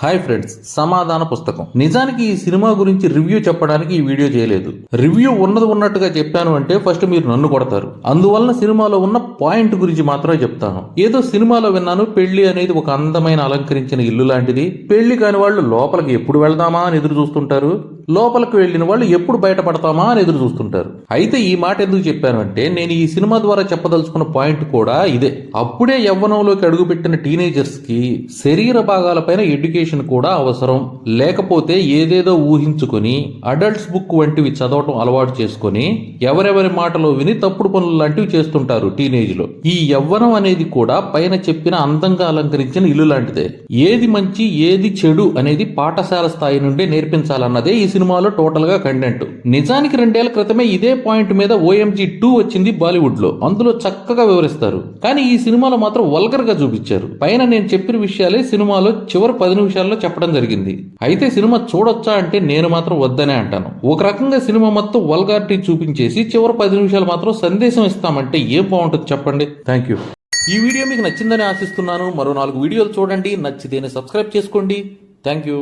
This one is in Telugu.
హాయ్ ఫ్రెండ్స్, సమాధాన పుస్తకం. నిజానికి ఈ సినిమా గురించి రివ్యూ చెప్పడానికి ఈ వీడియో చేయలేదు. రివ్యూ ఉన్నది ఉన్నట్టుగా చెప్పాను అంటే ఫస్ట్ మీరు నన్ను కొడతారు. అందువలన సినిమాలో ఉన్న పాయింట్ గురించి మాత్రమే చెప్తాను. ఏదో సినిమాలో విన్నాను, పెళ్లి అనేది ఒక అందమైన అలంకరించిన ఇల్లు లాంటిది. పెళ్లి కాని వాళ్ళు లోపలికి ఎప్పుడు వెళ్దామా అని ఎదురు చూస్తుంటారు, లోపలికి వెళ్లిన వాళ్ళు ఎప్పుడు బయటపడతామా అని ఎదురు చూస్తుంటారు. అయితే ఈ మాట ఎందుకు చెప్పాను అంటే, నేను ఈ సినిమా ద్వారా చెప్పదలుచుకున్న పాయింట్ కూడా ఇదే. అప్పుడే యవ్వనంలోకి అడుగుపెట్టిన టీనేజర్స్ కి శరీర భాగాలపైన ఎడ్యుకేషన్ కూడా అవసరం. లేకపోతే ఏదేదో ఊహించుకొని అడల్ట్స్ బుక్ వంటివి చదవటం అలవాటు చేసుకొని ఎవరెవరి మాటలో విని తప్పుడు పనులు లాంటివి చేస్తుంటారు టీనేజ్ లో. ఈ యవ్వనం అనేది కూడా పైన చెప్పిన అందంగా అలంకరించిన ఇల్లు లాంటిదే. ఏది మంచి ఏది చెడు అనేది పాఠశాల స్థాయి నుండే నేర్పించాలన్నదే ఈ సినిమాలో టోటల్ గా కంటెంట్. నిజానికి 2 ఏళ్ల క్రితమే ఇదే పాయింట్ మీద OMG 2 వచ్చింది బాలీవుడ్ లో. అందులో చక్కగా వివరిస్తారు. కానీ ఈ సినిమాలో మాత్రం వల్గర్ గా చూపించారు. పైన నేను చెప్పిన విషయాలే సినిమాలో చివరి 10 నిమిషాల్లో చెప్పడం జరిగింది. అయితే సినిమా చూడొచ్చా అంటే నేను మాత్రం వద్దనే అంటాను. ఒక రకంగా సినిమా మొత్తం వల్గారిటీ చూపించేసి చివరి 10 నిమిషాలు మాత్రం సందేశం ఇస్తామంటే ఏం బాగుంటుంది చెప్పండి. Thank you. ఈ వీడియో మీకు నచ్చిందని ఆశిస్తున్నాను. మరో 4 వీడియోలు చూడండి, నచ్చితేనే సబ్స్క్రైబ్ చేసుకోండి. Thank you.